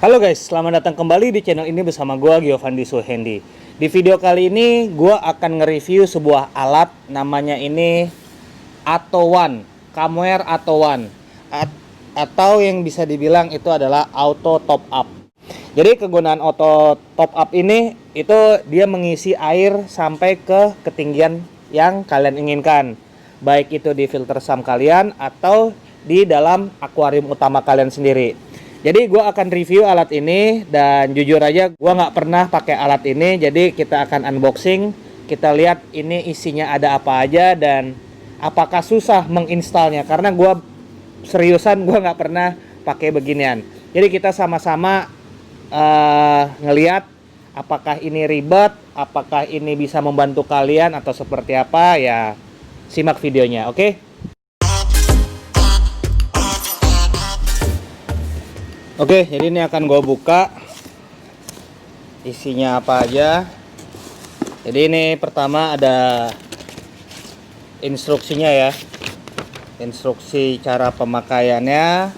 Halo guys, selamat datang kembali di channel ini bersama gua Giovanni Suhendi. Di video kali ini gua akan nge-review sebuah alat namanya ini Atto1, Camware Atto1 atau yang bisa dibilang itu adalah auto top up. Jadi kegunaan auto top up ini itu dia mengisi air sampai ke ketinggian yang kalian inginkan. Baik itu di filter sump kalian atau di dalam akuarium utama kalian sendiri. Jadi gue akan review alat ini dan jujur aja gue nggak pernah pakai alat ini. Jadi kita akan unboxing, kita lihat ini isinya ada apa aja dan apakah susah menginstalnya. Karena gue seriusan gue nggak pernah pakai beginian. Jadi kita sama-sama ngelihat apakah ini ribet, apakah ini bisa membantu kalian atau seperti apa ya. Simak videonya, oke? Oke, jadi ini akan gue buka isinya apa aja. Jadi ini pertama ada instruksinya ya, instruksi cara pemakaiannya.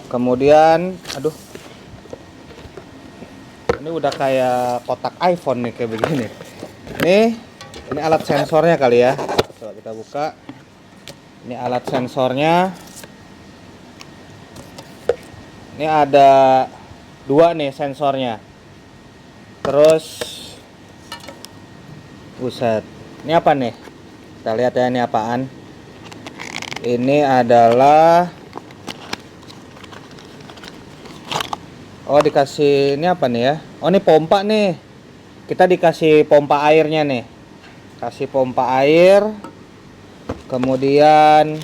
Kemudian, aduh, ini udah kayak kotak iPhone nih kayak begini. Ini alat sensornya kali ya. Coba kita buka. Ini alat sensornya. Ini ada dua nih sensornya. Terus buset. Ini apa nih? Kita lihat ya ini apaan. Ini adalah dikasih ini apa nih ya? Oh, ini pompa nih. Kita dikasih pompa airnya nih. Kasih pompa air. Kemudian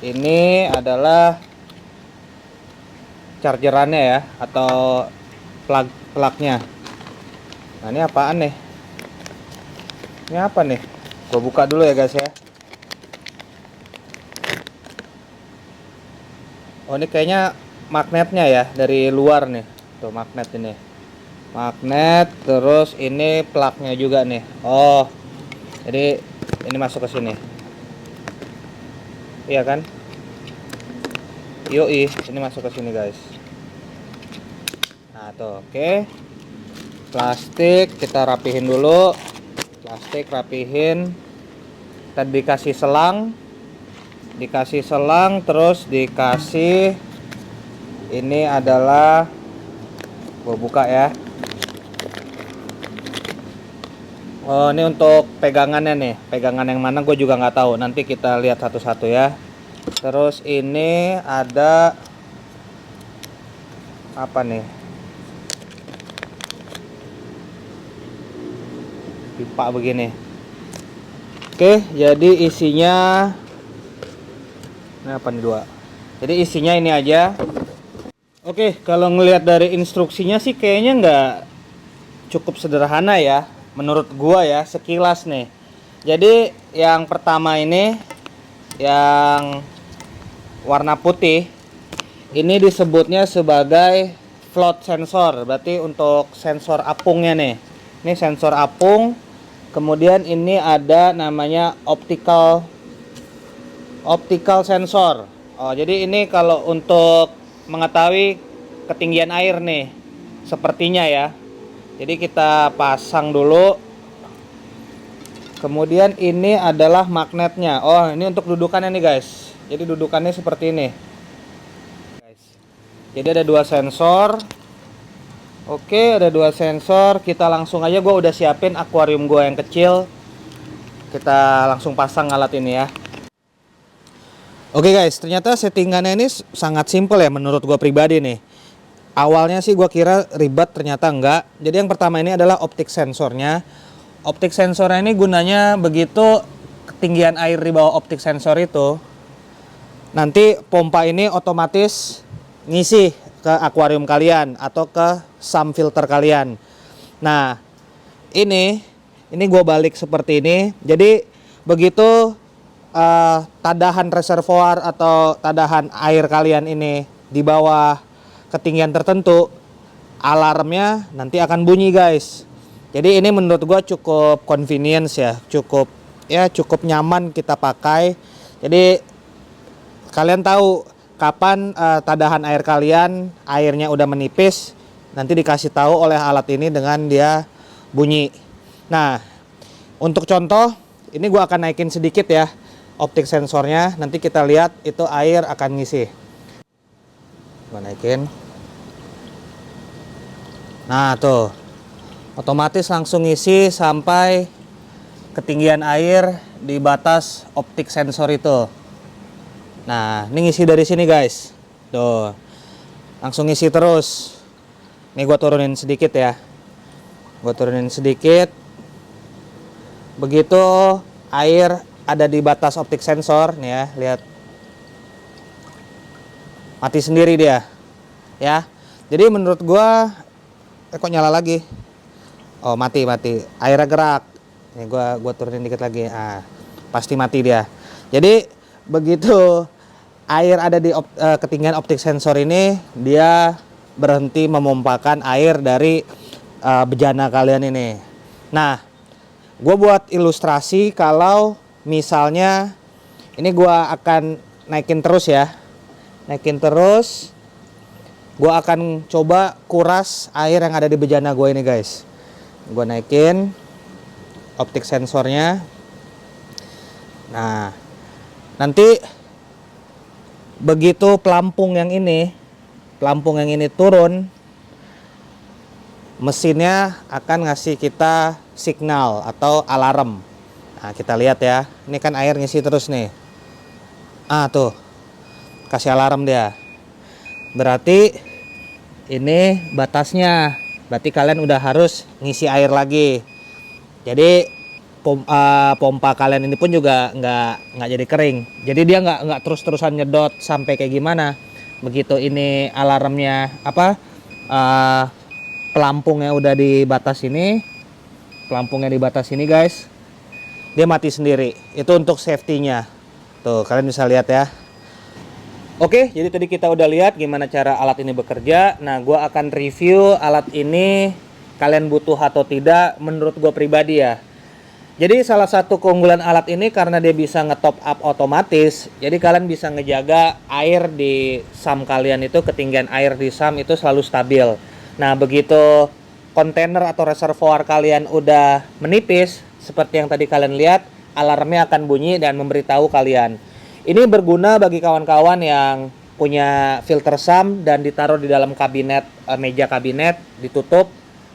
ini adalah chargerannya ya, atau plugnya. Nah, ini apaan nih? Ini apa nih? Gue buka dulu ya guys ya. Oh, ini kayaknya magnetnya ya, dari luar nih. Tuh magnet ini. Magnet, terus ini plugnya juga nih. Oh, jadi ini masuk ke sini. Iya kan? Yoi, ini masuk ke sini guys. Nah tuh, oke. Plastik kita rapihin dulu. Plastik rapihin. Kita dikasih selang. Dikasih selang, terus dikasih ini adalah, gua buka ya. Oh, ini untuk pegangannya nih. Pegangan yang mana gue juga nggak tahu. Nanti kita lihat satu-satu ya. Terus ini ada apa nih? Pipa begini. Oke, jadi isinya ini apa nih, dua. Jadi isinya ini aja. Oke, kalau ngelihat dari instruksinya sih kayaknya nggak cukup sederhana ya. Menurut gua ya, sekilas nih. Jadi yang pertama ini yang warna putih ini disebutnya sebagai float sensor, berarti untuk sensor apungnya nih. Ini sensor apung. Kemudian ini ada namanya optical sensor. Oh, jadi ini kalau untuk mengetahui ketinggian air nih, sepertinya ya. Jadi kita pasang dulu. Kemudian ini adalah magnetnya. Oh, ini untuk dudukannya nih guys. Jadi dudukannya seperti ini guys. Jadi ada dua sensor. Oke, ada dua sensor. Kita langsung aja, gue udah siapin akuarium gue yang kecil. Kita langsung pasang alat ini ya. Oke guys, ternyata settingannya ini sangat simple ya menurut gue pribadi nih. Awalnya sih gue kira ribet, ternyata enggak. Jadi yang pertama ini adalah optik sensornya. Optik sensornya ini gunanya begitu ketinggian air di bawah optik sensor itu, nanti pompa ini otomatis ngisi ke akuarium kalian atau ke sump filter kalian. Nah, ini gue balik seperti ini. Jadi begitu tadahan reservoir atau tadahan air kalian ini di bawah ketinggian tertentu, alarmnya nanti akan bunyi guys. Jadi ini menurut gue cukup convenience ya, cukup nyaman kita pakai. Jadi kalian tahu kapan tadahan air kalian airnya udah menipis, nanti dikasih tahu oleh alat ini dengan dia bunyi. Nah, untuk contoh ini gua akan naikin sedikit ya optik sensornya, nanti kita lihat itu air akan ngisi. Gua naikin. Nah tuh, otomatis langsung ngisi sampai ketinggian air di batas optik sensor itu. Nah, ini ngisi dari sini guys. Tuh. Langsung ngisi terus. Ini gua turunin sedikit ya. Gua turunin sedikit. Begitu air ada di batas optik sensor, nih ya, lihat. Mati sendiri dia. Ya. Jadi menurut gua kok nyala lagi? Oh, mati. Airnya gerak. Nih gua turunin dikit lagi. Ah, pasti mati dia. Jadi begitu air ada di ketinggian optik sensor ini, dia berhenti memompakan air dari bejana kalian ini. Nah, gue buat ilustrasi kalau misalnya ini gue akan naikin terus ya, naikin terus. Gue akan coba kuras air yang ada di bejana gue ini guys. Gue naikin optik sensornya. Nah, nanti begitu pelampung yang ini turun, mesinnya akan ngasih kita signal atau alarm. Nah, kita lihat ya, ini kan air ngisi terus nih. Ah tuh, kasih alarm dia. Berarti ini batasnya, berarti kalian udah harus ngisi air lagi. Jadi pompa kalian ini pun juga nggak jadi kering. Jadi dia nggak terus-terusan nyedot sampai kayak gimana. Begitu ini alarmnya pelampungnya udah di batas ini, guys, dia mati sendiri. Itu untuk safety-nya. Tuh kalian bisa lihat ya. Oke, jadi tadi kita udah lihat gimana cara alat ini bekerja. Nah, gua akan review alat ini, kalian butuh atau tidak menurut gua pribadi ya. Jadi salah satu keunggulan alat ini karena dia bisa nge-top up otomatis. Jadi kalian bisa ngejaga air di SAM kalian itu, ketinggian air di SAM itu selalu stabil. Nah, begitu kontainer atau reservoir kalian udah menipis, seperti yang tadi kalian lihat, alarmnya akan bunyi dan memberitahu kalian. Ini berguna bagi kawan-kawan yang punya filter SAM dan ditaruh di dalam kabinet, meja kabinet, ditutup.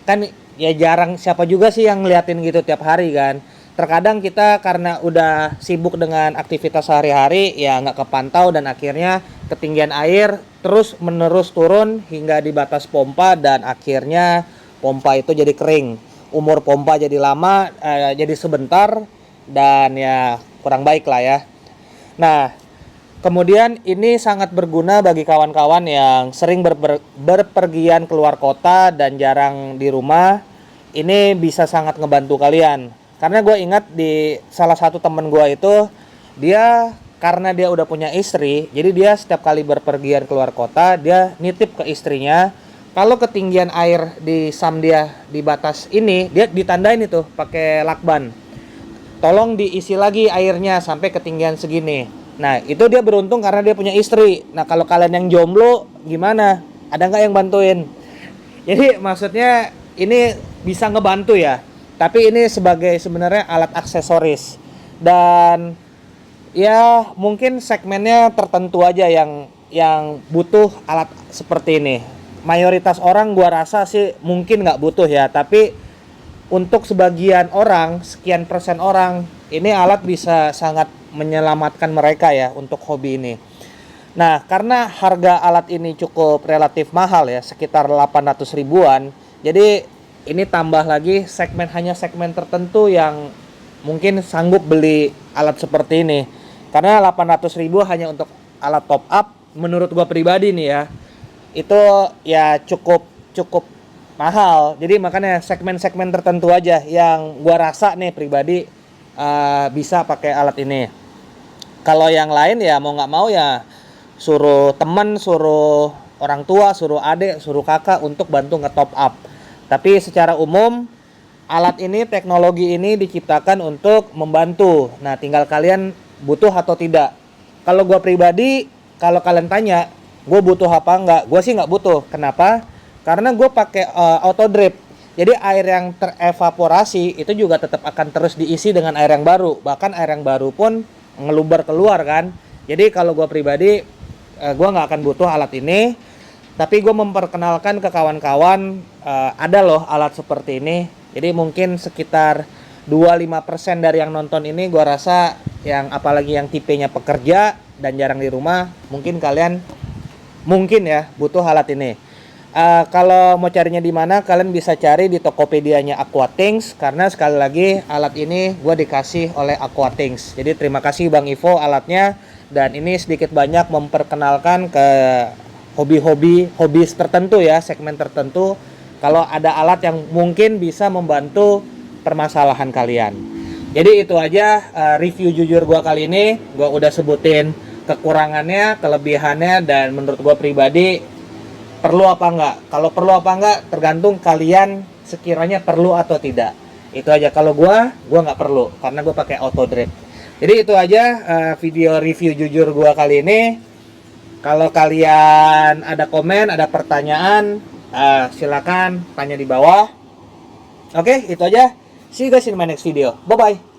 Kan ya jarang, siapa juga sih yang ngeliatin gitu tiap hari kan. Terkadang kita karena udah sibuk dengan aktivitas sehari-hari ya nggak kepantau, dan akhirnya ketinggian air terus menerus turun hingga di batas pompa, dan akhirnya pompa itu jadi kering. Umur pompa jadi lama, jadi sebentar, dan ya kurang baik lah ya. Nah, kemudian ini sangat berguna bagi kawan-kawan yang sering berpergian keluar kota dan jarang di rumah. Ini bisa sangat ngebantu kalian. Karena gue ingat di salah satu temen gue itu, dia karena dia udah punya istri, jadi dia setiap kali berpergian keluar kota, dia nitip ke istrinya, kalau ketinggian air di SAM dia di batas ini, dia ditandain itu pakai lakban. Tolong diisi lagi airnya sampai ketinggian segini. Nah, itu dia beruntung karena dia punya istri. Nah, kalau kalian yang jomblo gimana? Ada nggak yang bantuin? Jadi maksudnya ini bisa ngebantu ya. Tapi ini sebagai sebenarnya alat aksesoris. Dan ya mungkin segmennya tertentu aja yang butuh alat seperti ini. Mayoritas orang gua rasa sih mungkin nggak butuh ya. Tapi untuk sebagian orang, sekian persen orang, ini alat bisa sangat menyelamatkan mereka ya untuk hobi ini. Nah, karena harga alat ini cukup relatif mahal ya, sekitar 800 ribuan. Jadi ini tambah lagi hanya segmen tertentu yang mungkin sanggup beli alat seperti ini. Karena 800 ribu hanya untuk alat top up, menurut gua pribadi nih ya, itu ya cukup mahal. Jadi makanya segmen-segmen tertentu aja yang gua rasa nih pribadi bisa pakai alat ini. Kalau yang lain ya mau nggak mau ya suruh teman, suruh orang tua, suruh adik, suruh kakak untuk bantu nge-top up. Tapi secara umum alat ini, teknologi ini diciptakan untuk membantu. Nah, tinggal kalian butuh atau tidak. Kalau gua pribadi kalau kalian tanya gue butuh apa enggak, gue sih nggak butuh. Kenapa? Karena gue pakai auto drip. Jadi air yang terevaporasi itu juga tetap akan terus diisi dengan air yang baru. Bahkan air yang baru pun ngeluber keluar kan. Jadi kalau gue pribadi, gue nggak akan butuh alat ini. Tapi gue memperkenalkan ke kawan-kawan, ada loh alat seperti ini. Jadi mungkin sekitar 2-5% dari yang nonton ini gue rasa, yang apalagi yang tipenya pekerja dan jarang di rumah, mungkin kalian ya butuh alat ini. Kalau mau carinya di mana, kalian bisa cari di Tokopedia-nya Aquathings, karena sekali lagi alat ini gue dikasih oleh Aquathings. Jadi terima kasih Bang Ivo alatnya, dan ini sedikit banyak memperkenalkan ke hobi tertentu ya, segmen tertentu, kalau ada alat yang mungkin bisa membantu permasalahan kalian. Jadi itu aja review jujur gue kali ini. Gue udah sebutin kekurangannya, kelebihannya, dan menurut gue pribadi perlu apa enggak. Kalau perlu apa enggak tergantung kalian sekiranya perlu atau tidak. Itu aja. Kalau gue nggak perlu karena gue pakai auto drip. Jadi itu aja video review jujur gue kali ini. Kalau kalian ada komen, ada pertanyaan, silakan tanya di bawah. Oke, itu aja. See you guys in my next video. Bye bye.